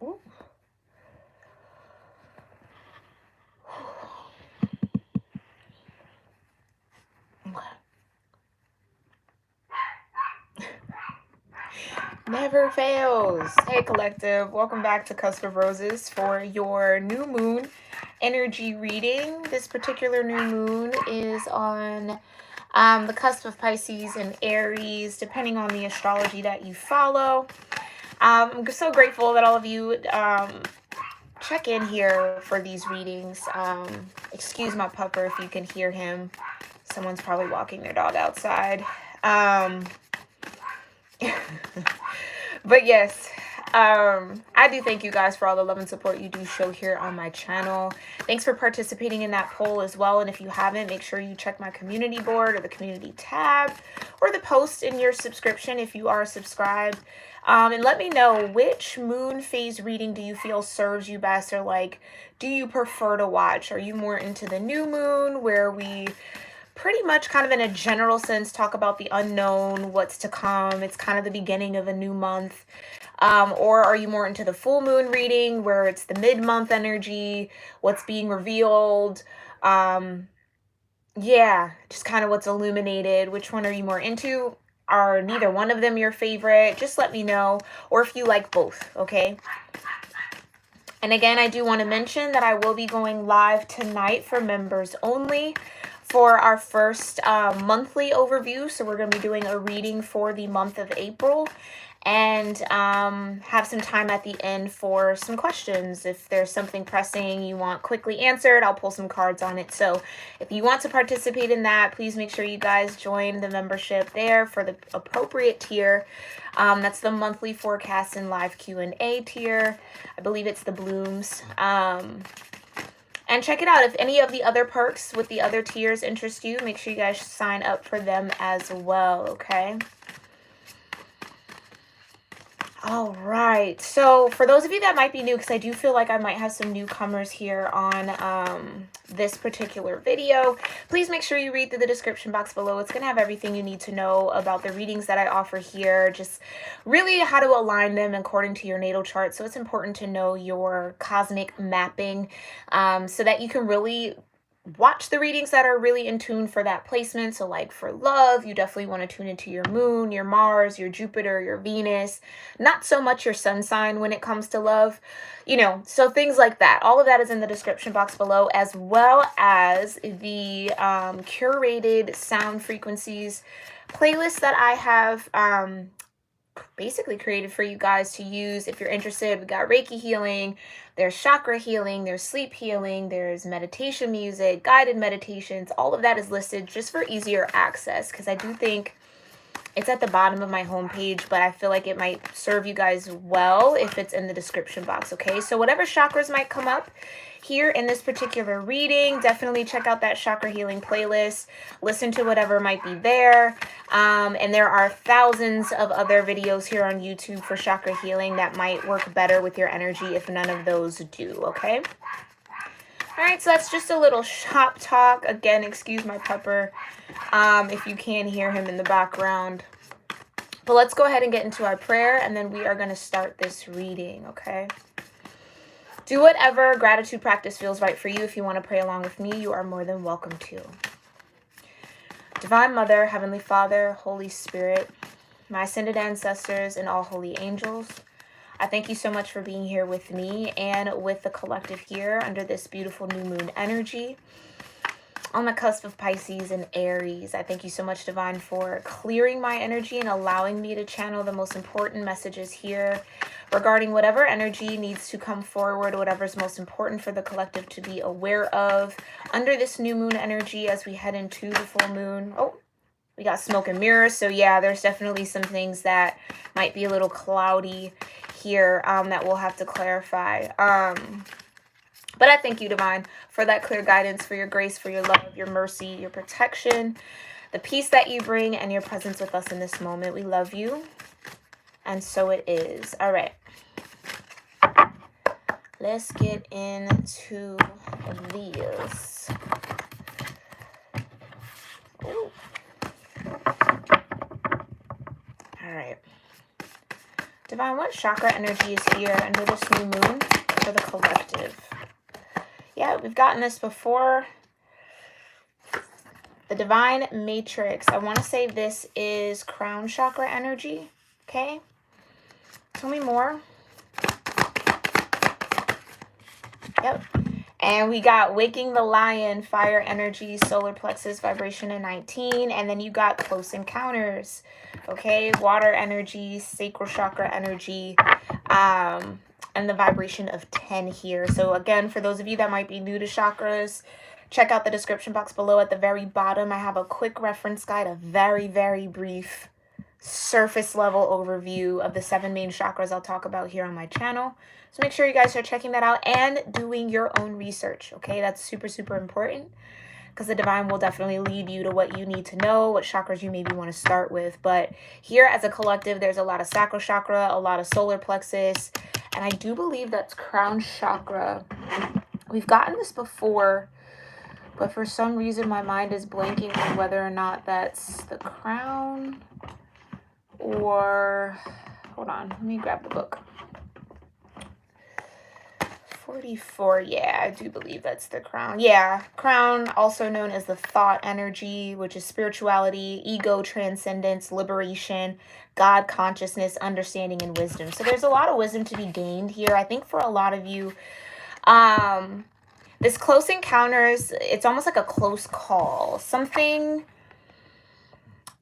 Ooh. Never fails. Hey collective, welcome back to Cusp of Roses for your new moon energy reading. This particular new moon is on the cusp of Pisces and Aries, depending on the astrology that you follow. I'm so grateful that all of you check in here for these readings. Excuse my pupper if you can hear him. Someone's probably walking their dog outside. But yes, I do thank you guys for all the love and support you do show here on my channel. Thanks for participating in that poll as well. And if you haven't, make sure you check my community board or the community tab or the post in your subscription if you are subscribed. And let me know, which moon phase reading do you feel serves you best, or like, do you prefer to watch? Are you more into the new moon, where we pretty much kind of in a general sense talk about the unknown, what's to come? It's kind of the beginning of a new month. Or are you more into the full moon reading, where it's the mid-month energy, what's being revealed? Yeah, just kind of what's illuminated. Which one are you more into? Are neither one of them your favorite? Just let me know. Or if you like both, okay? And again, I do want to mention that I will be going live tonight for members only for our first monthly overview. So we're going to be doing a reading for the month of April, and have some time at the end for some questions. If there's something pressing you want quickly answered, I'll pull some cards on it. So if you want to participate in that, please make sure you guys join the membership there for the appropriate tier. That's the monthly forecast and live Q&A tier. I believe it's the blooms. And check it out. If any of the other perks with the other tiers interest you, make sure you guys sign up for them as well, okay? All right. So for those of you that might be new, because I do feel like I might have some newcomers here on this particular video, please make sure you read through the description box below. It's going to have everything you need to know about the readings that I offer here, just really how to align them according to your natal chart. So it's important to know your cosmic mapping, so that you can really watch the readings that are really in tune for that placement. So like for love, you definitely want to tune into your moon, your Mars, your Jupiter, your Venus, not so much your sun sign when it comes to love, you know, so things like that. All of that is in the description box below, as well as the curated sound frequencies playlist that I have basically created for you guys to use if you're interested. We got Reiki healing, there's chakra healing, there's sleep healing, there's meditation music, guided meditations. All of that is listed just for easier access, because I do think it's at the bottom of my homepage, but I feel like it might serve you guys well if it's in the description box, okay? So whatever chakras might come up here in this particular reading, definitely check out that chakra healing playlist. Listen to whatever might be there. And there are thousands of other videos here on YouTube for chakra healing that might work better with your energy if none of those do, okay? All right, so that's just a little shop talk. Again, excuse my pupper if you can hear him in the background. But let's go ahead and get into our prayer, and then we are going to start this reading, okay? Do whatever gratitude practice feels right for you. If you want to pray along with me, you are more than welcome to. Divine Mother, Heavenly Father, Holy Spirit, my ascended ancestors, and all holy angels, I thank you so much for being here with me and with the collective here under this beautiful new moon energy on the cusp of Pisces and Aries. I thank you so much, Divine, for clearing my energy and allowing me to channel the most important messages here regarding whatever energy needs to come forward, whatever's most important for the collective to be aware of under this new moon energy as we head into the full moon. Oh, we got smoke and mirrors. So yeah, there's definitely some things that might be a little cloudy here that we'll have to clarify. But I thank you, Divine, for that clear guidance, for your grace, for your love, your mercy, your protection, the peace that you bring, and your presence with us in this moment. We love you. And so it is. All right. Let's get into these. Ooh. All right. Divine, what chakra energy is here under this new moon for the collective? Yeah, we've gotten this before. The Divine Matrix. I want to say this is crown chakra energy. Okay. Tell me more. Yep. And we got Waking the Lion, fire energy, solar plexus, vibration in 19. And then you got Close Encounters. Okay. Water energy, sacral chakra energy, and the vibration of 10 here. So again, for those of you that might be new to chakras, check out the description box below. At the very bottom, I have a quick reference guide, a very, very brief surface level overview of the 7 main chakras I'll talk about here on my channel. So make sure you guys are checking that out and doing your own research, okay? That's super, super important because the Divine will definitely lead you to what you need to know, what chakras you maybe want to start with. But here as a collective, there's a lot of sacral chakra, a lot of solar plexus, and I do believe that's crown chakra. We've gotten this before, but for some reason my mind is blanking on whether or not that's the crown or, hold on, let me grab the book. 44, yeah, I do believe that's the crown. Yeah, crown, also known as the thought energy, which is spirituality, ego, transcendence, liberation, God consciousness, understanding, and wisdom. So there's a lot of wisdom to be gained here. I think for a lot of you, this close encounters, it's almost like a close call. Something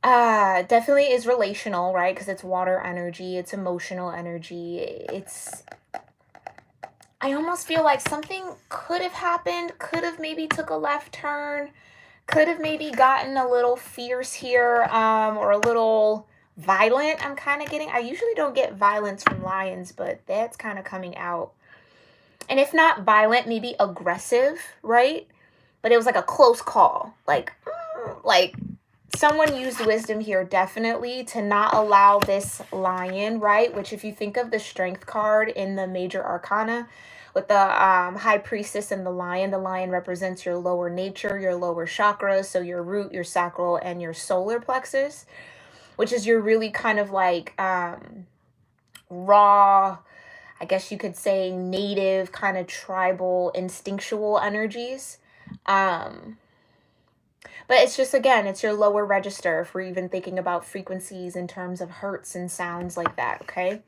definitely is relational, right? Because it's water energy, it's emotional energy. I almost feel like something could have happened, could have maybe took a left turn, could have maybe gotten a little fierce here, or a little violent. I'm kind of getting, I usually don't get violence from lions, but that's kind of coming out. And if not violent, maybe aggressive, right? But it was like a close call. Like someone used wisdom here definitely to not allow this lion, right? Which if you think of the strength card in the major arcana with the high priestess and the lion represents your lower nature, your lower chakras. So your root, your sacral, and your solar plexus, which is your really kind of like raw, I guess you could say native kind of tribal instinctual energies. But it's just, again, it's your lower register if we're even thinking about frequencies in terms of hertz and sounds like that, okay?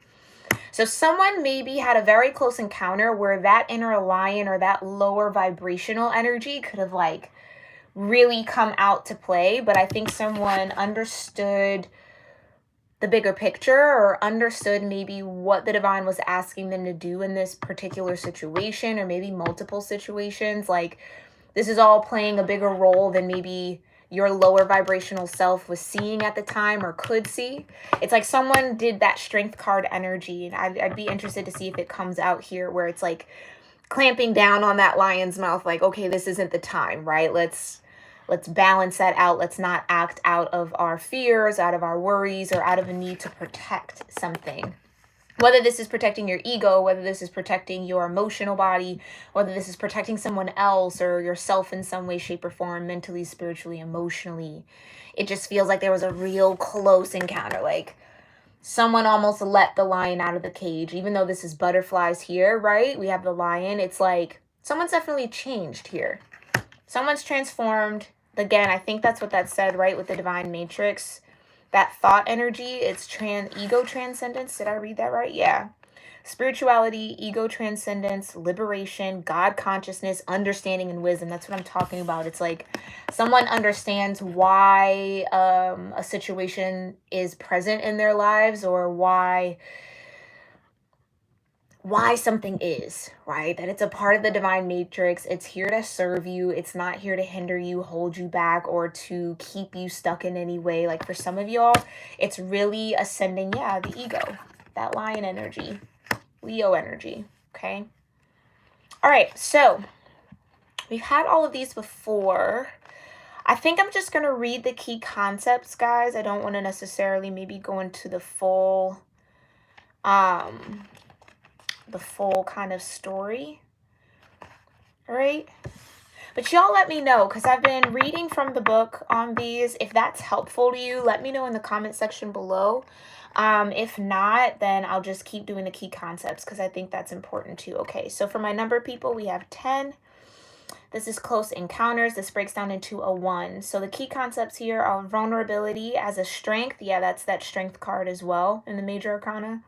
So someone maybe had a very close encounter where that inner lion or that lower vibrational energy could have like really come out to play. But I think someone understood the bigger picture or understood maybe what the Divine was asking them to do in this particular situation, or maybe multiple situations. Like, this is all playing a bigger role than maybe your lower vibrational self was seeing at the time or could see. It's like someone did that strength card energy, and I'd be interested to see if it comes out here where it's like clamping down on that lion's mouth, like, okay, this isn't the time, right? Let's balance that out. Let's not act out of our fears, out of our worries, or out of a need to protect something. Whether this is protecting your ego, whether this is protecting your emotional body, whether this is protecting someone else or yourself in some way, shape, or form, mentally, spiritually, emotionally. It just feels like there was a real close encounter. Like someone almost let the lion out of the cage. Even though this is butterflies here, right? We have the lion. It's like someone's definitely changed here. Someone's transformed. Again, I think that's what that said, right? With the Divine Matrix. That thought energy, it's ego transcendence. Did I read that right? Yeah. Spirituality, ego transcendence, liberation, God consciousness, understanding, and wisdom. That's what I'm talking about. It's like someone understands why a situation is present in their lives, or why something is, right? That it's a part of the Divine Matrix. It's here to serve you. It's not here to hinder you, hold you back, or to keep you stuck in any way. Like for some of y'all, it's really ascending, yeah, the ego, that lion energy, Leo energy, okay? All right, so we've had all of these before. I think I'm just going to read the key concepts, guys. I don't want to necessarily maybe go into the full kind of story, all right? But y'all let me know, because I've been reading from the book on these. If that's helpful to you, let me know in the comment section below. If not, then I'll just keep doing the key concepts, because I think that's important too. Okay, so for my number people, we have 10. This is close encounters. This breaks down into a 1. So the key concepts here are vulnerability as a strength. Yeah, that's that strength card as well in the major arcana.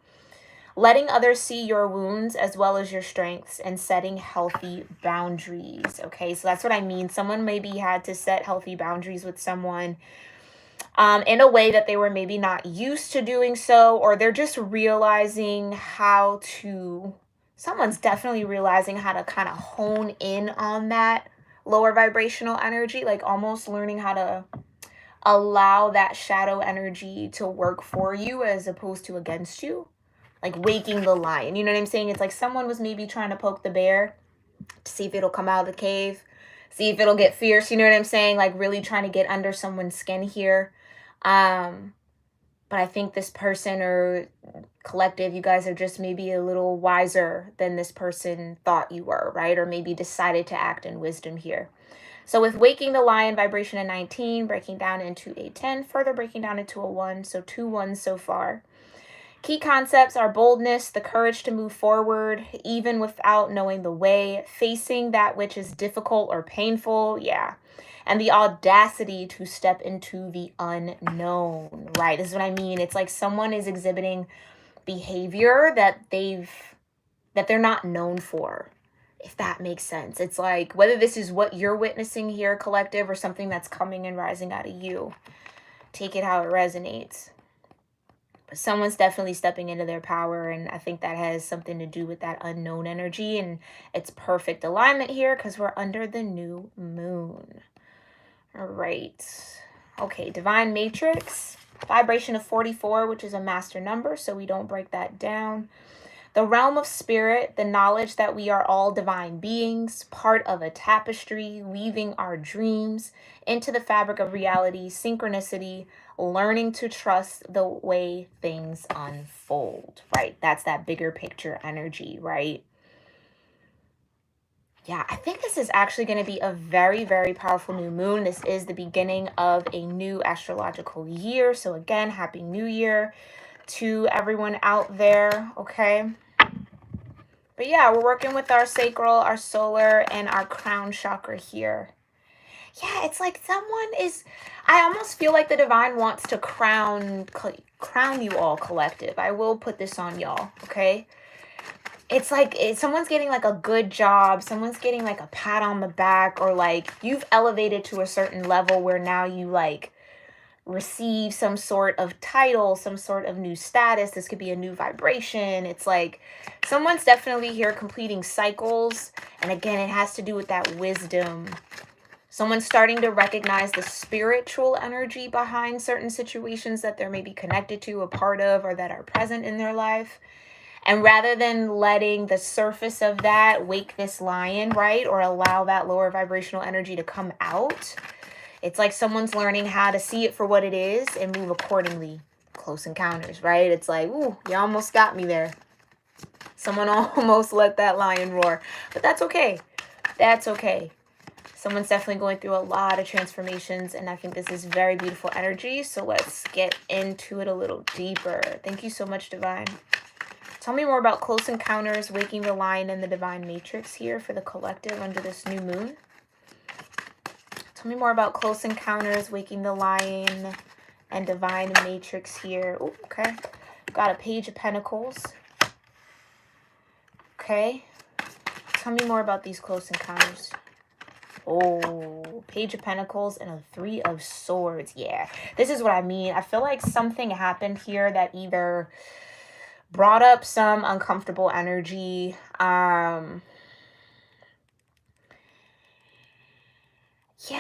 Letting others see your wounds as well as your strengths, and setting healthy boundaries. Okay, so that's what I mean. Someone maybe had to set healthy boundaries with someone in a way that they were maybe not used to doing so, or they're just realizing how to, someone's definitely realizing how to kind of hone in on that lower vibrational energy, like almost learning how to allow that shadow energy to work for you as opposed to against you. Like waking the lion, you know what I'm saying? It's like someone was maybe trying to poke the bear to see if it'll come out of the cave, see if it'll get fierce, you know what I'm saying? Like really trying to get under someone's skin here. But I think this person or collective, you guys are just maybe a little wiser than this person thought you were, right? Or maybe decided to act in wisdom here. So with waking the lion, vibration of 19, breaking down into a 10, further breaking down into a 1. So 2 1s so far. Key concepts are boldness, the courage to move forward, even without knowing the way, facing that which is difficult or painful, yeah, and the audacity to step into the unknown, right? This is what I mean. It's like someone is exhibiting behavior that they're not known for, if that makes sense. It's like whether this is what you're witnessing here, collective, or something that's coming and rising out of you. Take it how it resonates. Someone's definitely stepping into their power, and I think that has something to do with that unknown energy, and it's perfect alignment here because we're under the new moon. All right. Okay, divine matrix, vibration of 44, which is a master number, so we don't break that down. The realm of spirit, the knowledge that we are all divine beings, part of a tapestry, weaving our dreams into the fabric of reality, synchronicity, learning to trust the way things unfold, right? That's that bigger picture energy, right? Yeah, I think this is actually going to be a very, very powerful new moon. This is the beginning of a new astrological year. So again, Happy New Year to everyone out there, okay? But yeah, we're working with our sacral, our solar, and our crown chakra here. Yeah, it's like someone is, I almost feel like the divine wants to crown you all, collective. I will put this on y'all, okay? It's like someone's getting like a good job, someone's getting like a pat on the back, or like you've elevated to a certain level where now you like receive some sort of title, some sort of new status. This could be a new vibration. It's like someone's definitely here completing cycles. And again, it has to do with that wisdom. Someone's starting to recognize the spiritual energy behind certain situations that they're maybe connected to, a part of, or that are present in their life. And rather than letting the surface of that wake this lion, right, or allow that lower vibrational energy to come out, it's like someone's learning how to see it for what it is and move accordingly. Close encounters, right? It's like, ooh, you almost got me there. Someone almost let that lion roar. But that's okay. That's okay. Someone's definitely going through a lot of transformations, and I think this is very beautiful energy. So let's get into it a little deeper. Thank you so much, Divine. Tell me more about close encounters, waking the lion, and the divine matrix here for the collective under this new moon. Tell me more about close encounters, waking the lion, and divine matrix here. Ooh, okay. Got a page of pentacles. Okay. Tell me more about these close encounters. Oh, page of pentacles and a 3 of swords. Yeah, this is what I mean. I feel like something happened here that either brought up some uncomfortable energy. Yeah,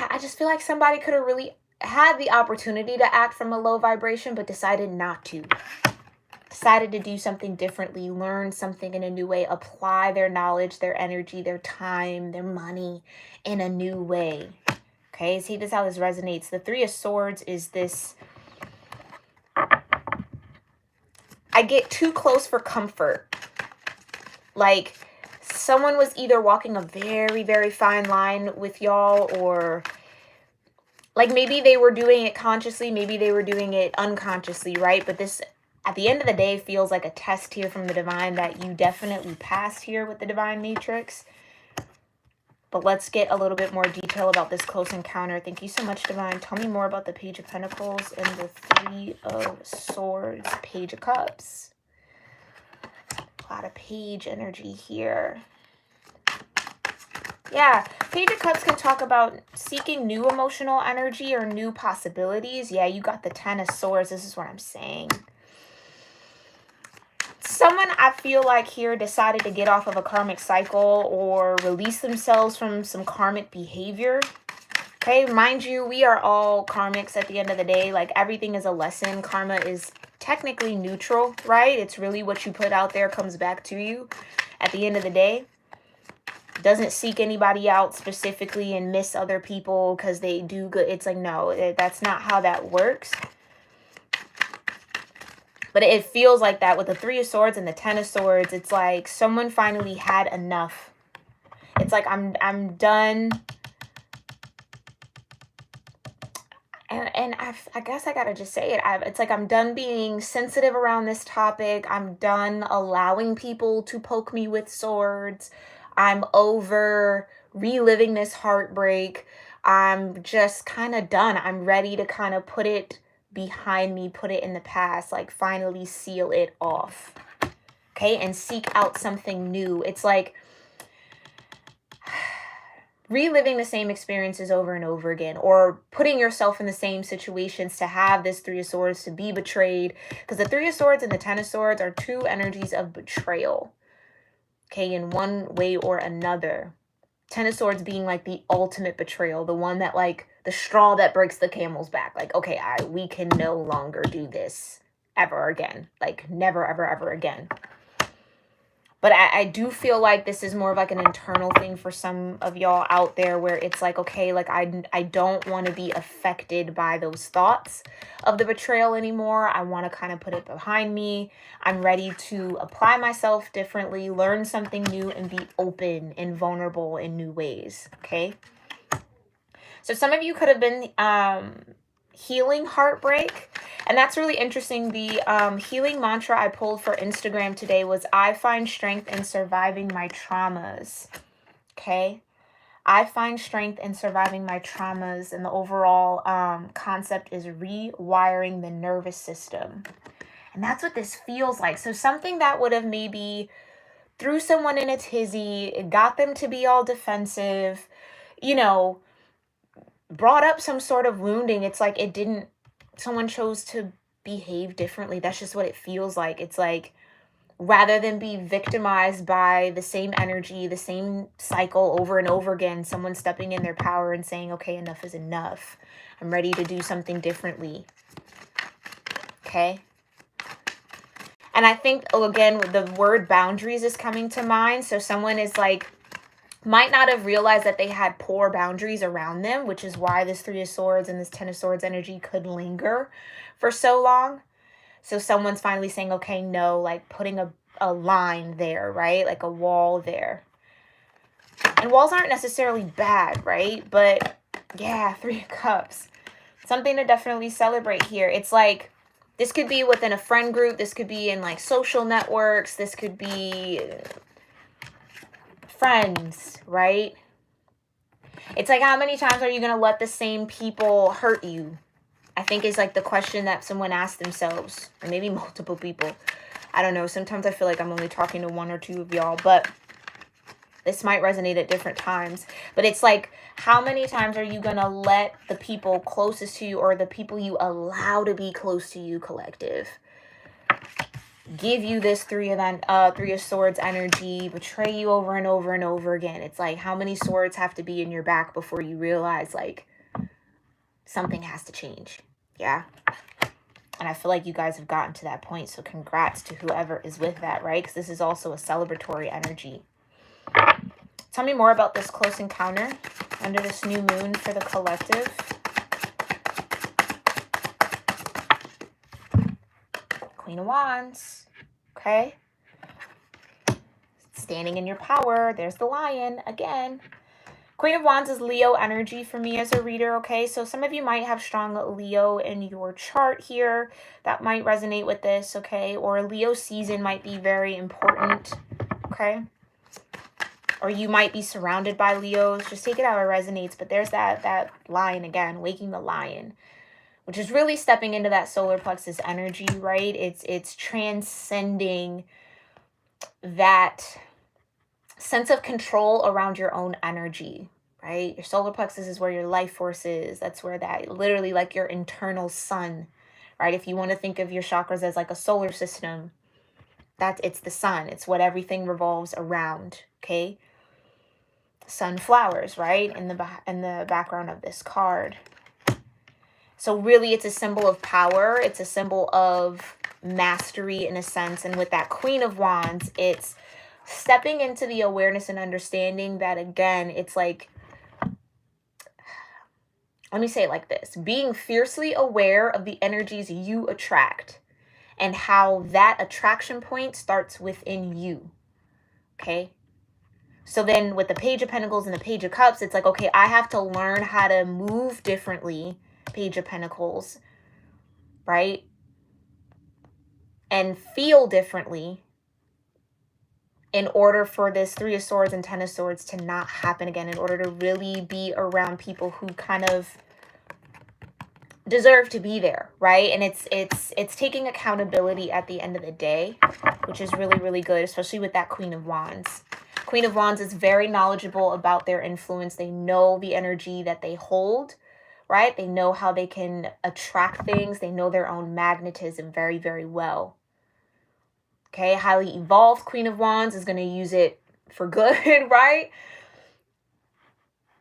I just feel like somebody could have really had the opportunity to act from a low vibration, but decided not to. Decided to do something differently, learn something in a new way, apply their knowledge, their energy, their time, their money in a new way. Okay, see this how this resonates. The 3 of swords is this, I get too close for comfort. Like someone was either walking a very, very fine line with y'all, or like maybe they were doing it consciously, maybe they were doing it unconsciously, right? But this, at the end of the day, feels like a test here from the divine that you definitely passed here with the divine matrix. But let's get a little bit more detail about this close encounter. Thank you so much, divine. Tell me more about the Page of Pentacles and the Three of Swords, Page of Cups. A lot of page energy here. Yeah, Page of Cups can talk about seeking new emotional energy or new possibilities. Yeah, you got the Ten of Swords. This is what I'm saying. Someone, I feel like here, decided to get off of a karmic cycle or release themselves from some karmic behavior. Okay, mind you, we are all karmics at the end of the day. Like, everything is a lesson. Karma is technically neutral, right? It's really what you put out there comes back to you at the end of the day. Doesn't seek anybody out specifically and miss other people because they do good. It's like, no, that's not how that works. But it feels like that with the Three of Swords and the Ten of Swords. It's like someone finally had enough. It's like, I'm done. And I guess I gotta just say it. It's like I'm done being sensitive around this topic. I'm done allowing people to poke me with swords. I'm over reliving this heartbreak. I'm just kind of done. I'm ready to kind of put it behind me, put it in the past, like finally seal it off. Okay, and seek out something new. It's like reliving the same experiences over and over again, or putting yourself in the same situations to have this Three of Swords, to be betrayed. Because the Three of Swords and the Ten of Swords are two energies of betrayal. Okay, in one way or another. Ten of Swords being like the ultimate betrayal, the one that, like, the straw that breaks the camel's back. Like, okay, we can no longer do this ever again. Like, never, ever, ever again. But I do feel like this is more of like an internal thing for some of y'all out there, where it's like, okay, like I don't want to be affected by those thoughts of the betrayal anymore. I want to kind of put it behind me. I'm ready to apply myself differently, learn something new, and be open and vulnerable in new ways. Okay. So some of you could have been healing heartbreak. And that's really interesting. The healing mantra I pulled for Instagram today was, I find strength in surviving my traumas. Okay. I find strength in surviving my traumas. And the overall concept is rewiring the nervous system. And that's what this feels like. So something that would have maybe threw someone in a tizzy, it got them to be all defensive, you know, brought up some sort of wounding. It's like it didn't, someone chose to behave differently. That's just what it feels like. It's like, rather than be victimized by the same energy, the same cycle over and over again, someone stepping in their power and saying, okay, enough is enough. I'm ready to do something differently. Okay. And I think, again, the word boundaries is coming to mind. So someone is like, might not have realized that they had poor boundaries around them, which is why this Three of Swords and this Ten of Swords energy could linger for so long. So someone's finally saying, okay, no, like putting a line there, right? Like a wall there. And walls aren't necessarily bad, right? But yeah, Three of Cups. Something to definitely celebrate here. It's like, this could be within a friend group. This could be in like social networks. This could be friends, right? It's like, how many times are you going to let the same people hurt you? I think is like the question that someone asked themselves, or maybe multiple people. I don't know. Sometimes I feel like I'm only talking to one or two of y'all, but this might resonate at different times. But it's like, how many times are you going to let the people closest to you, or the people you allow to be close to you, collective, give you this Three of Swords energy, betray you over and over and over again? It's like, how many swords have to be in your back before you realize like something has to change? Yeah. And I feel like you guys have gotten to that point. So congrats to whoever is with that, right? Because this is also a celebratory energy. Tell me more about this close encounter under this new moon for the collective. Queen of Wands. Okay. standing in your power. There's the lion again. Queen of Wands is Leo energy for me as a reader, okay? So some of you might have strong Leo in your chart here. That might resonate with this, okay? Or Leo season might be very important, okay? Or you might be surrounded by Leos. Just take it how it resonates. But there's that lion again, waking the lion, which is really stepping into that solar plexus energy, right? It's transcending that sense of control around your own energy, right? Your solar plexus is where your life force is. That's where that literally like your internal sun, right? If you want to think of your chakras as like a solar system, it's the sun. It's what everything revolves around, okay? Sunflowers, right? In the background of this card. So really it's a symbol of power. It's a symbol of mastery in a sense. And with that Queen of Wands, it's stepping into the awareness and understanding that, again, it's like, let me say it like this, being fiercely aware of the energies you attract and how that attraction point starts within you, okay? So then with the Page of Pentacles and the Page of Cups, it's like, okay, I have to learn how to move differently, Page of Pentacles, right? And feel differently in order for this Three of Swords and Ten of Swords to not happen again, in order to really be around people who kind of deserve to be there, right? And it's taking accountability at the end of the day, which is really, really good, especially with that Queen of Wands. Queen of Wands is very knowledgeable about their influence. They know the energy that they hold, right? They know how they can attract things. They know their own magnetism very, very well. Okay, highly evolved Queen of Wands is going to use it for good, right?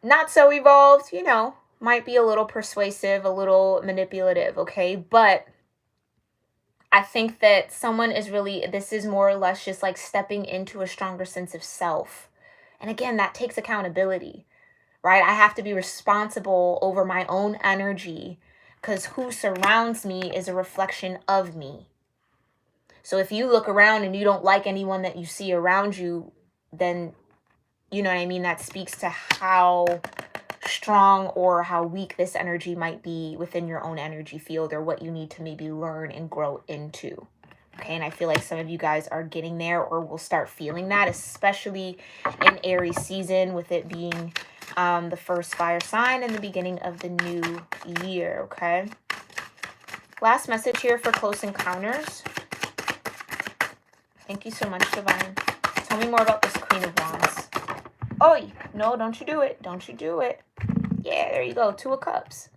Not so evolved, you know, might be a little persuasive, a little manipulative, okay? But I think that someone is really, this is more or less just like stepping into a stronger sense of self. And again, that takes accountability, right? I have to be responsible over my own energy because who surrounds me is a reflection of me. So if you look around and you don't like anyone that you see around you, then, you know what I mean? That speaks to how strong or how weak this energy might be within your own energy field, or what you need to maybe learn and grow into. Okay, and I feel like some of you guys are getting there or will start feeling that, especially in Aries season, with it being the first fire sign and the beginning of the new year, okay? Last message here for close encounters. Thank you so much, Divine. Tell me more about this Queen of Wands. Oh, no, don't you do it. Don't you do it. Yeah, there you go. Two of Cups.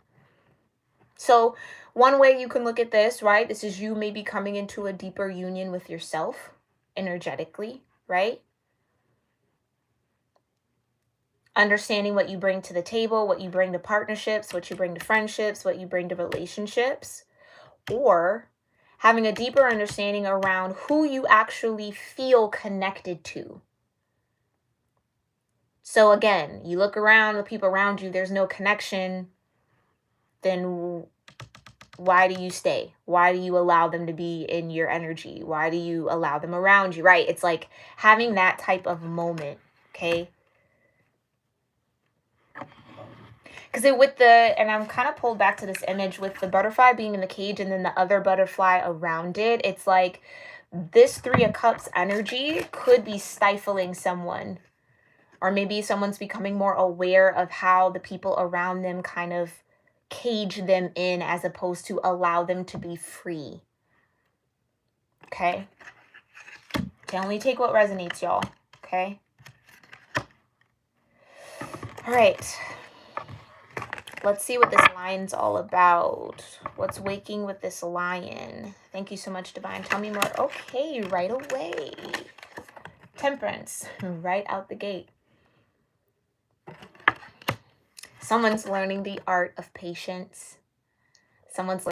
So one way you can look at this, right? This is you maybe coming into a deeper union with yourself energetically, right? Understanding what you bring to the table, what you bring to partnerships, what you bring to friendships, what you bring to relationships. Or having a deeper understanding around who you actually feel connected to. So again, you look around, the people around you, there's no connection, then why do you stay? Why do you allow them to be in your energy? Why do you allow them around you, right? It's like having that type of moment, okay? Because with the, and I'm kind of pulled back to this image with the butterfly being in the cage and then the other butterfly around it. It's like this Three of Cups energy could be stifling someone. Or maybe someone's becoming more aware of how the people around them kind of cage them in as opposed to allow them to be free. Okay? Can only take what resonates, y'all. Okay? All right. Let's see what this lion's all about. What's waking with this lion? Thank you so much, Divine. Tell me more. Okay, right away. Temperance, right out the gate. Someone's learning the art of patience.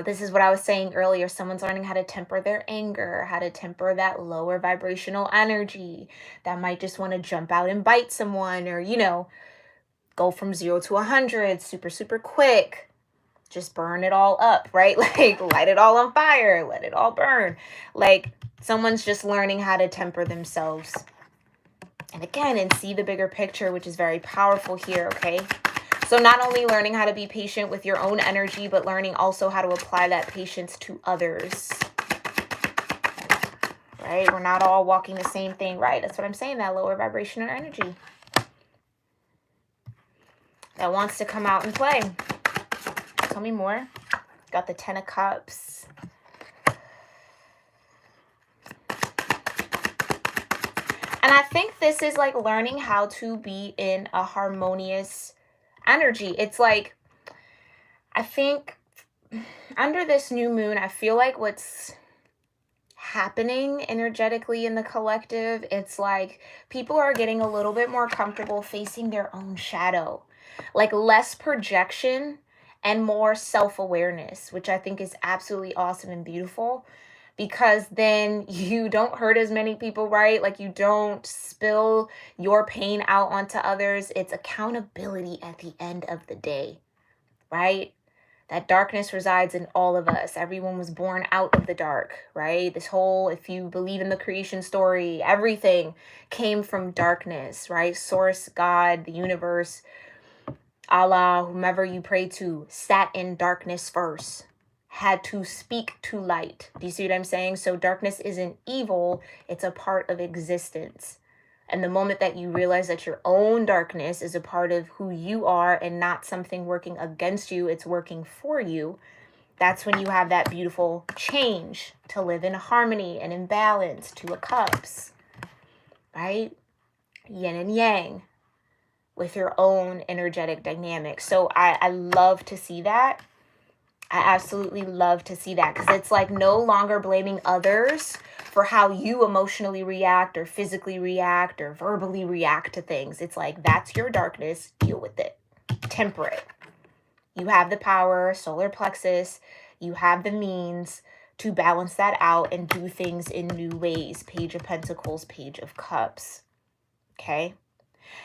This is what I was saying earlier. Someone's learning how to temper their anger, how to temper that lower vibrational energy that might just want to jump out and bite someone, or, you know, go from 0 to 100 super, super quick. Just burn it all up, right? Like, light it all on fire, let it all burn. Like, someone's just learning how to temper themselves. And again, and see the bigger picture, which is very powerful here, okay? So not only learning how to be patient with your own energy, but learning also how to apply that patience to others. Right? We're not all walking the same thing, right? That's what I'm saying, that lower vibrational energy that wants to come out and play. Tell me more. Got the 10 of Cups. And I think this is like learning how to be in a harmonious energy. It's like, I think under this new moon, I feel like what's happening energetically in the collective, it's like people are getting a little bit more comfortable facing their own shadow, like less projection and more self-awareness, which I think is absolutely awesome and beautiful, because then you don't hurt as many people, right? Like you don't spill your pain out onto others. It's accountability at the end of the day, right? That darkness resides in all of us. Everyone was born out of the dark, right? This whole, if you believe in the creation story, everything came from darkness, right? Source, God, the universe, Allah, whomever you pray to, sat in darkness first, had to speak to light. Do you see what I'm saying? So darkness isn't evil, it's a part of existence. And the moment that you realize that your own darkness is a part of who you are and not something working against you, it's working for you, that's when you have that beautiful change to live in harmony and in balance, to a cups, right? Yin and yang with your own energetic dynamic. So I love to see that. I absolutely love to see that, because it's like no longer blaming others for how you emotionally react or physically react or verbally react to things. It's like, that's your darkness, deal with it, temper it. You have the power, solar plexus, you have the means to balance that out and do things in new ways. Page of Pentacles, Page of Cups, okay?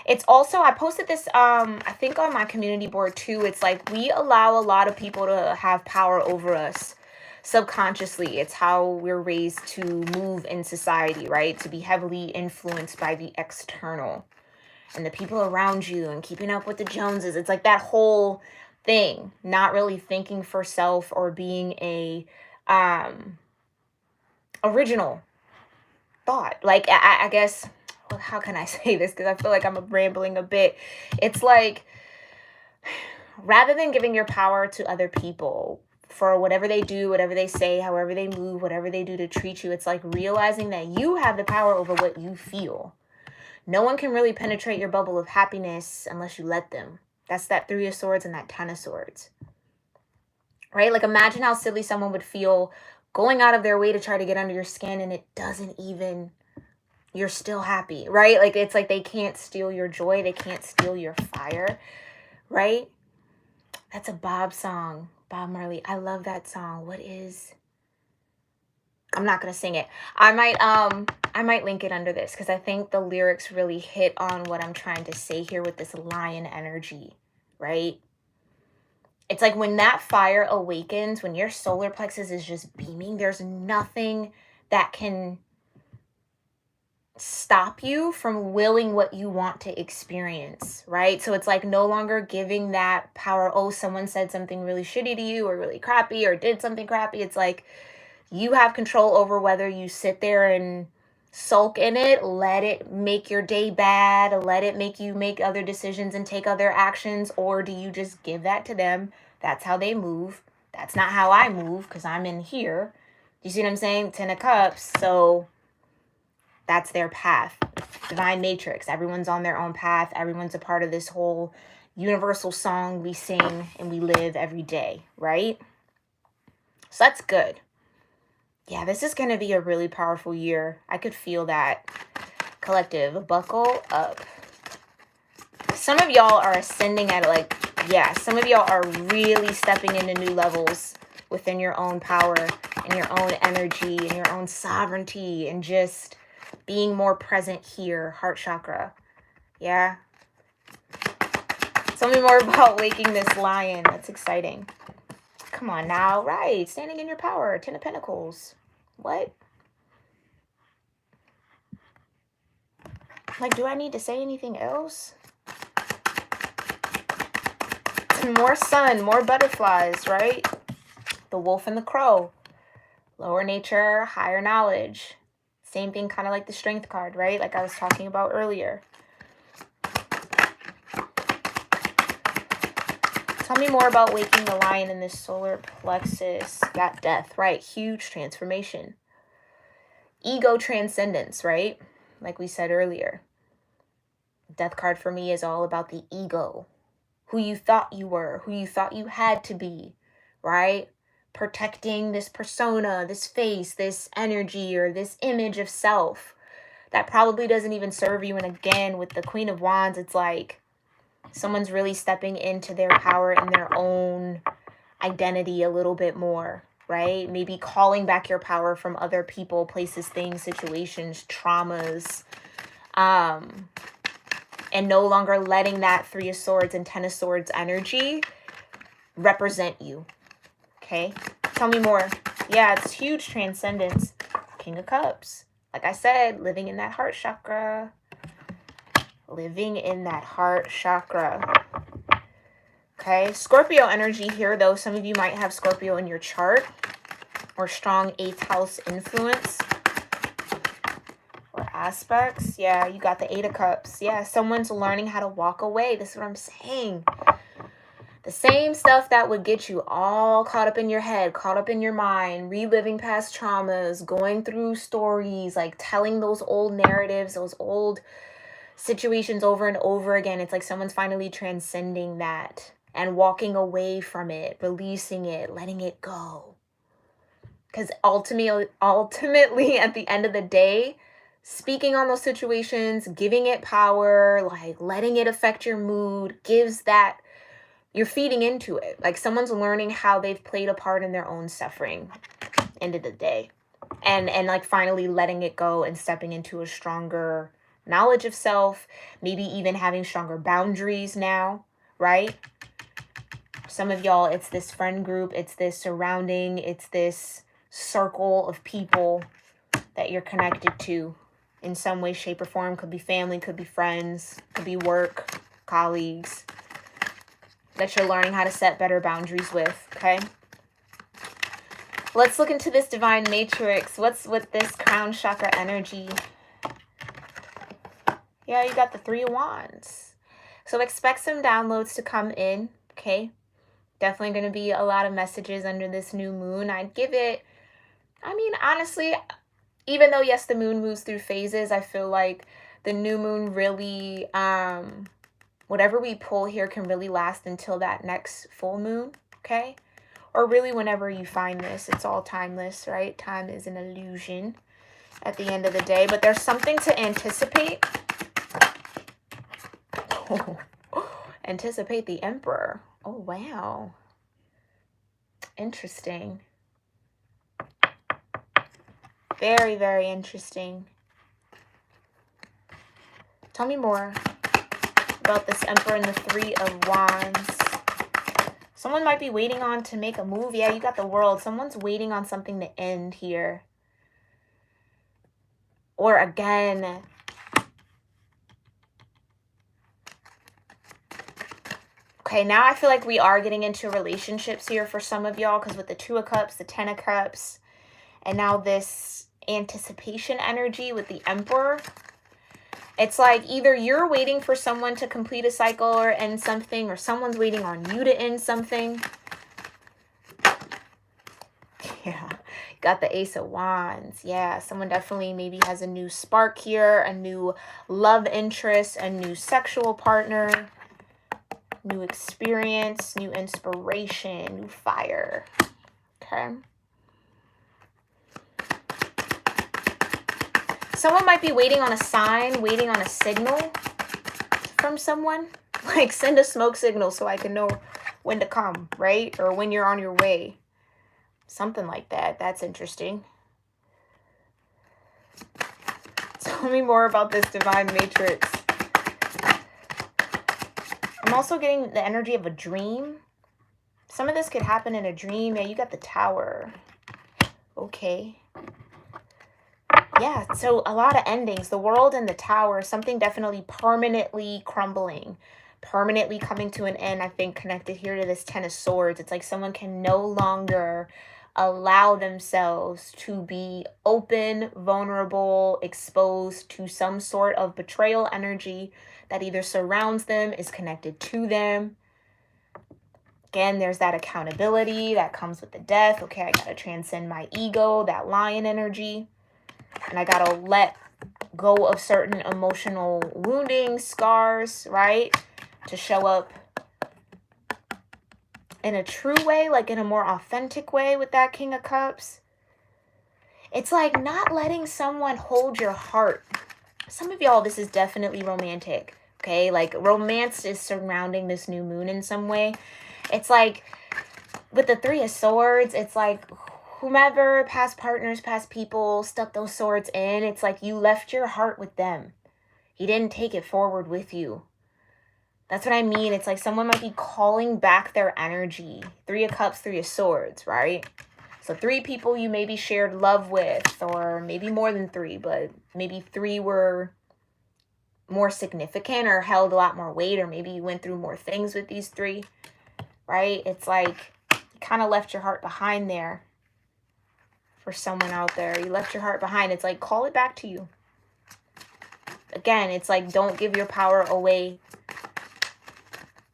It's also, I posted this, I think on my community board too. It's like we allow a lot of people to have power over us subconsciously. It's how we're raised to move in society, right? To be heavily influenced by the external and the people around you and keeping up with the Joneses. It's like that whole thing, not really thinking for self or being a original thought. Like, I guess, how can I say this? Because I feel like I'm rambling a bit. It's like, rather than giving your power to other people for whatever they do, whatever they say, however they move, whatever they do to treat you, it's like realizing that you have the power over what you feel. No one can really penetrate your bubble of happiness unless you let them. That's that 3 of Swords and that 10 of Swords. Right? Like, imagine how silly someone would feel going out of their way to try to get under your skin and it doesn't even, you're still happy, right? Like, it's like they can't steal your joy. They can't steal your fire, right? That's a Bob song, Bob Marley. I love that song. What is, I'm not going to sing it. I might link it under this, because I think the lyrics really hit on what I'm trying to say here with this lion energy, right? It's like when that fire awakens, when your solar plexus is just beaming, there's nothing that can stop you from willing what you want to experience, right? So it's like no longer giving that power. Oh, someone said something really shitty to you or really crappy or did something crappy. It's like you have control over whether you sit there and sulk in it, let it make your day bad, let it make you make other decisions and take other actions, or do you just give that to them? That's how they move. That's not how I move, because I'm in here. You see what I'm saying? 10 of Cups. So that's their path. Divine matrix. Everyone's on their own path. Everyone's a part of this whole universal song we sing and we live every day, right? So that's good. Yeah, this is going to be a really powerful year. I could feel that. Collective, buckle up. Some of y'all are ascending at, like, yeah, some of y'all are really stepping into new levels within your own power and your own energy and your own sovereignty and just being more present here. Heart chakra. Yeah. Tell me more about waking this lion. That's exciting. Come on now. Right. Standing in your power. 10 of Pentacles. What? Like, do I need to say anything else? More sun, more butterflies, right? The wolf and the crow. Lower nature, higher knowledge. Same thing, kind of like the strength card, right? Like I was talking about earlier. Tell me more about waking the lion in this solar plexus. Got death, right? Huge transformation. Ego transcendence, right? Like we said earlier. Death card for me is all about the ego. Who you thought you were, who you thought you had to be, right? Protecting this persona, this face, this energy, or this image of self that probably doesn't even serve you. And again, with the Queen of Wands, it's like someone's really stepping into their power and their own identity a little bit more, right? Maybe calling back your power from other people, places, things, situations, traumas, and no longer letting that Three of Swords and Ten of Swords energy represent you. Okay? Tell me more. Yeah, it's huge transcendence. King of Cups. Like I said, living in that heart chakra. Living in that heart chakra. Okay? Scorpio energy here, though. Some of you might have Scorpio in your chart. Or strong 8th house influence. Aspects. Yeah, you got the 8 of Cups. Yeah, someone's learning how to walk away. This is what I'm saying. The same stuff that would get you all caught up in your head, caught up in your mind, reliving past traumas, going through stories, like telling those old narratives, those old situations over and over again. It's like someone's finally transcending that and walking away from it, releasing it, letting it go. Because ultimately, at the end of the day, speaking on those situations, giving it power, like letting it affect your mood, gives that, you're feeding into it. Like someone's learning how they've played a part in their own suffering, end of the day. And like finally letting it go and stepping into a stronger knowledge of self, maybe even having stronger boundaries now, right? Some of y'all, it's this friend group, it's this surrounding, it's this circle of people that you're connected to in some way, shape, or form. Could be family, could be friends, could be work, colleagues, that you're learning how to set better boundaries with, okay? Let's look into this divine matrix. What's with this crown chakra energy? Yeah, you got the 3 of Wands. So expect some downloads to come in, okay? Definitely going to be a lot of messages under this new moon. I'd give it, I mean, honestly, even though, yes, the moon moves through phases, I feel like the new moon really, whatever we pull here can really last until that next full moon, okay? Or really whenever you find this. It's all timeless, right? Time is an illusion at the end of the day. But there's something to anticipate. Oh, anticipate the Emperor. Oh, wow. Interesting. Very, very interesting. Tell me more about this Emperor and the 3 of Wands. Someone might be waiting on to make a move. Yeah, you got the World. Someone's waiting on something to end here. Or again, okay, now I feel like we are getting into relationships here for some of y'all, because with the 2 of Cups, the 10 of Cups, and now this anticipation energy with the Emperor. It's like either you're waiting for someone to complete a cycle or end something, or someone's waiting on you to end something. Yeah, got the Ace of Wands. Yeah, someone definitely maybe has a new spark here, a new love interest, a new sexual partner, new experience, new inspiration, new fire. Okay. Someone might be waiting on a sign, waiting on a signal from someone. Like, send a smoke signal so I can know when to come, right? Or when you're on your way. Something like that. That's interesting. Tell me more about this divine matrix. I'm also getting the energy of a dream. Some of this could happen in a dream. Yeah, you got the Tower. Okay. Yeah, so a lot of endings. The world and the tower, something definitely permanently crumbling, permanently coming to an end. I think connected here to this Ten of Swords. It's like someone can no longer allow themselves to be open, vulnerable, exposed to some sort of betrayal energy that either surrounds them, is connected to them. Again, there's that accountability that comes with the death. Okay, I gotta transcend my ego, that lion energy. And I gotta let go of certain emotional wounding, scars, right? To show up in a true way, like in a more authentic way with that King of Cups. It's like not letting someone hold your heart. Some of y'all, this is definitely romantic, okay? Like romance is surrounding this new moon in some way. It's like with the Three of Swords, it's like whomever, past partners, past people, stuck those swords in, it's like you left your heart with them. You didn't take it forward with you. That's what I mean. It's like someone might be calling back their energy. Three of Cups, Three of Swords, right? So 3 people you maybe shared love with, or maybe more than 3, but maybe 3 were more significant or held a lot more weight, or maybe you went through more things with these 3, right? It's like you kind of left your heart behind there for someone out there. You left your heart behind. It's like, call it back to you. Again, it's like, don't give your power away.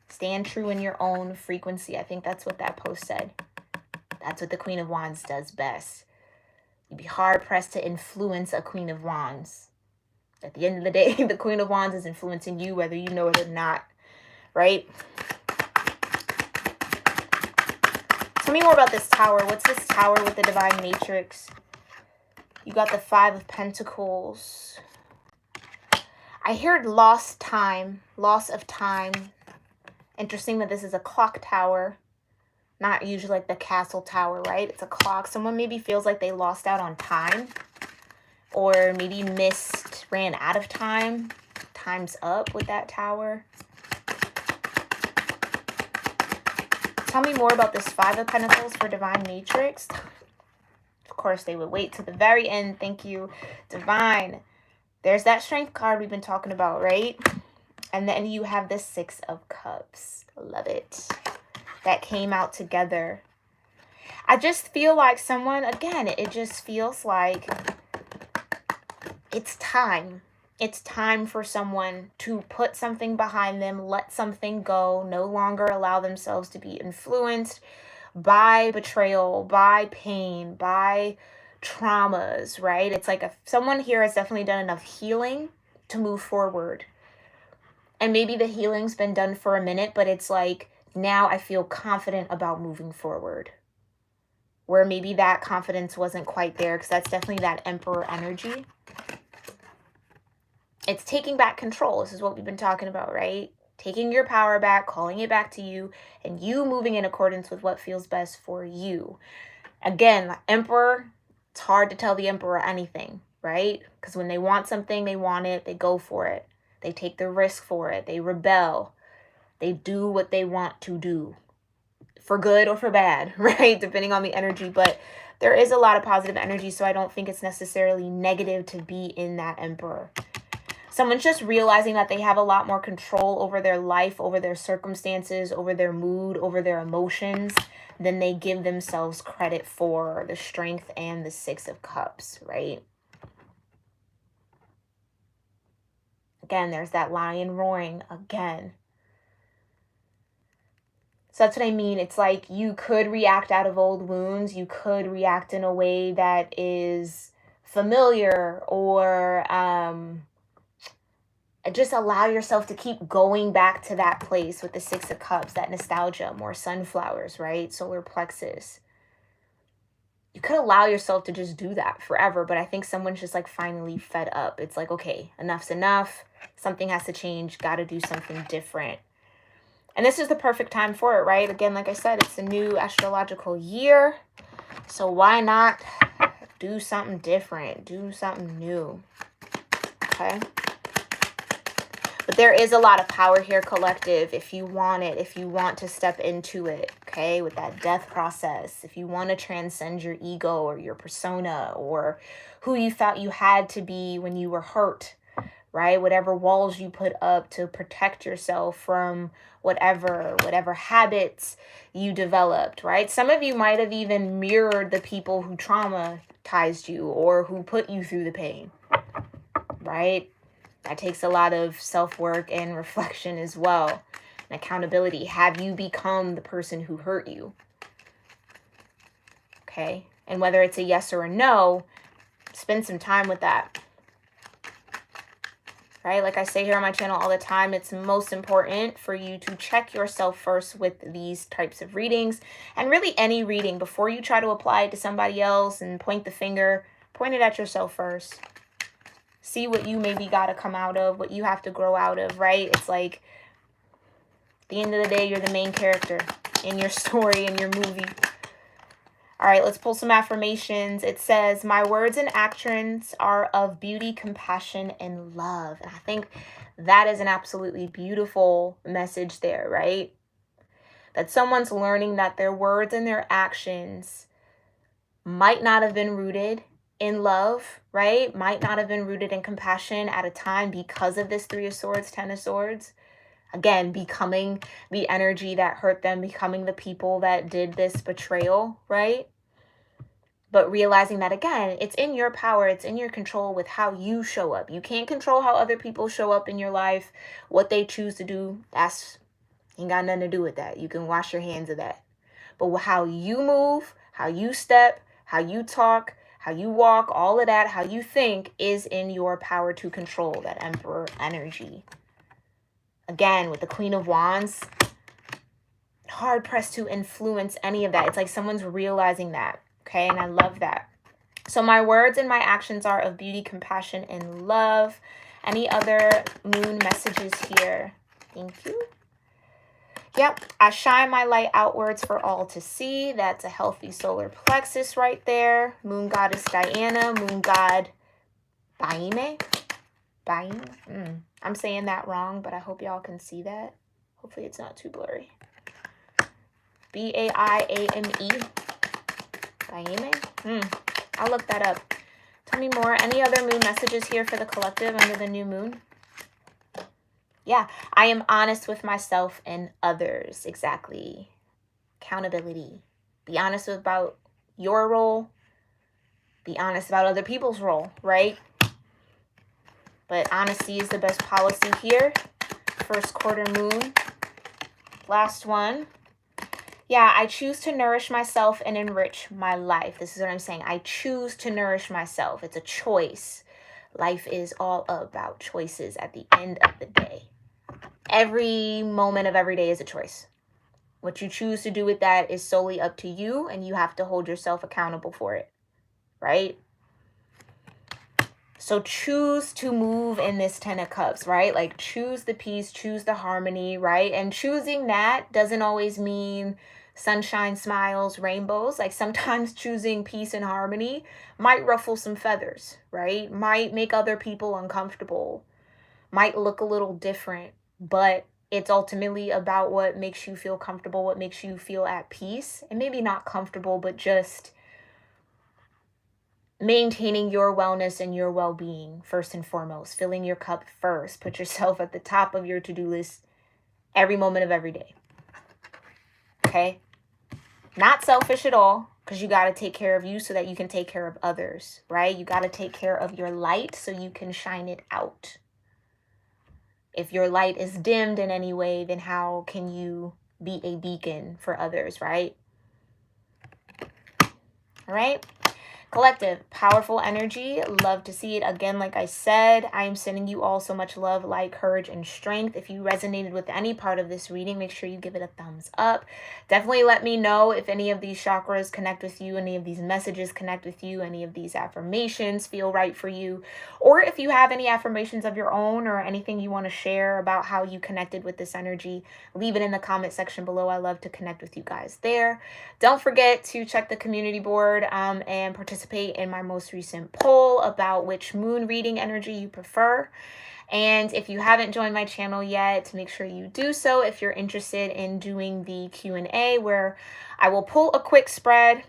Stand true in your own frequency. I think that's what that post said. That's what the Queen of Wands does best. You'd be hard-pressed to influence a Queen of Wands. At the end of the day, the Queen of Wands is influencing you, whether you know it or not, right? Tell me more about this tower. What's this tower with the divine matrix? You got the 5 of Pentacles. I heard lost time, loss of time. Interesting that this is a clock tower. Not usually like the castle tower, right? It's a clock. Someone maybe feels like they lost out on time. Or maybe ran out of time. Time's up with that tower. Tell me more about this 5 of Pentacles for Divine Matrix. Of course, they would wait to the very end. Thank you, Divine. There's that Strength card we've been talking about, right? And then you have the 6 of Cups. Love it. That came out together. I just feel like someone, again, it just feels like it's time. It's time for someone to put something behind them, let something go, no longer allow themselves to be influenced by betrayal, by pain, by traumas, right? It's like someone here has definitely done enough healing to move forward. And maybe the healing's been done for a minute, but it's like, now I feel confident about moving forward. Where maybe that confidence wasn't quite there, because that's definitely that Emperor energy. It's taking back control. This is what we've been talking about, right? Taking your power back, calling it back to you, and you moving in accordance with what feels best for you. Again, Emperor, it's hard to tell the Emperor anything, right? Because when they want something, they want it, they go for it. They take the risk for it. They rebel. They do what they want to do. For good or for bad, right? Depending on the energy. But there is a lot of positive energy, so I don't think it's necessarily negative to be in that Emperor. Someone's just realizing that they have a lot more control over their life, over their circumstances, over their mood, over their emotions than they give themselves credit for. The Strength and the 6 of Cups, right? Again, there's that lion roaring again. So that's what I mean. It's like you could react out of old wounds. You could react in a way that is familiar, or just allow yourself to keep going back to that place with the 6 of Cups, that nostalgia, more sunflowers, right? Solar plexus. You could allow yourself to just do that forever, but I think someone's just like finally fed up. It's like, okay, enough's enough. Something has to change. Got to do something different. And this is the perfect time for it, right? Again, like I said, it's a new astrological year. So why not do something different? Do something new. Okay? But there is a lot of power here, collective, if you want it, if you want to step into it, okay, with that death process, if you want to transcend your ego or your persona or who you thought you had to be when you were hurt, right? Whatever walls you put up to protect yourself from whatever habits you developed, right? Some of you might have even mirrored the people who traumatized you or who put you through the pain, right? That takes a lot of self-work and reflection as well. And accountability. Have you become the person who hurt you? Okay. And whether it's a yes or a no, spend some time with that. Right? Like I say here on my channel all the time, it's most important for you to check yourself first with these types of readings. And really any reading, before you try to apply it to somebody else and point the finger, point it at yourself first. See what you maybe got to come out of, what you have to grow out of, right? It's like, at the end of the day, you're the main character in your story, in your movie. All right, let's pull some affirmations. It says, my words and actions are of beauty, compassion, and love. And I think that is an absolutely beautiful message there, right? That someone's learning that their words and their actions might not have been rooted in love, right? Might not have been rooted in compassion at a time because of this 3 of Swords, 10 of Swords. Again, becoming the energy that hurt them, becoming the people that did this betrayal, right? But realizing that, again, it's in your power, it's in your control with how you show up. You can't control how other people show up in your life, what they choose to do. That's ain't got nothing to do with that. You can wash your hands of that. But how you move, how you step, how you talk, how you walk, all of that, how you think is in your power to control that Emperor energy. Again, with the Queen of Wands, hard pressed to influence any of that. It's like someone's realizing that, okay? And I love that. So my words and my actions are of beauty, compassion, and love. Any other moon messages here? Thank you. Yep, I shine my light outwards for all to see. That's a healthy solar plexus right there. Moon goddess Diana, moon god Baime. Baime? I'm saying that wrong, but I hope y'all can see that. Hopefully it's not too blurry. B-A-I-A-M-E. Baime? I'll look that up. Tell me more. Any other moon messages here for the collective under the new moon? Yeah, I am honest with myself and others. Exactly. Accountability. Be honest about your role. Be honest about other people's role, right? But honesty is the best policy here. First quarter moon. Last one. Yeah, I choose to nourish myself and enrich my life. This is what I'm saying. I choose to nourish myself. It's a choice. Life is all about choices at the end of the day. Every moment of every day is a choice. What you choose to do with that is solely up to you, and you have to hold yourself accountable for it, right? So choose to move in this 10 of Cups, right? Like choose the peace, choose the harmony, right? And choosing that doesn't always mean sunshine, smiles, rainbows. Like sometimes choosing peace and harmony might ruffle some feathers, right? Might make other people uncomfortable, might look a little different, but it's ultimately about what makes you feel comfortable, what makes you feel at peace, and maybe not comfortable, but just maintaining your wellness and your well-being first and foremost, filling your cup first. Put yourself at the top of your to-do list every moment of every day. Okay? Not selfish at all, because you got to take care of you so that you can take care of others, right? You got to take care of your light so you can shine it out. If your light is dimmed in any way, then how can you be a beacon for others, right? All right? Collective, powerful energy. Love to see it. Again, like I said, I am sending you all so much love, light, courage, and strength. If you resonated with any part of this reading, make sure you give it a thumbs up. Definitely let me know if any of these chakras connect with you, any of these messages connect with you, any of these affirmations feel right for you, or if you have any affirmations of your own or anything you want to share about how you connected with this energy, leave it in the comment section below. I love to connect with you guys there. Don't forget to check the community board and participate in my most recent poll about which moon reading energy you prefer. And if you haven't joined my channel yet, make sure you do so if you're interested in doing the Q&A, where I will pull a quick spread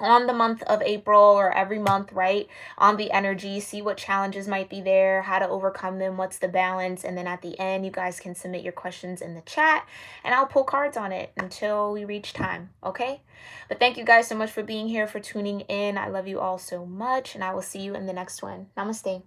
on the month of April, or every month, right, on the energy, see what challenges might be there, how to overcome them, what's the balance, and then at the end you guys can submit your questions in the chat and I'll pull cards on it until we reach time. Okay, but thank you guys so much for being here, for tuning in. I love you all so much, and I will see you in the next one. Namaste.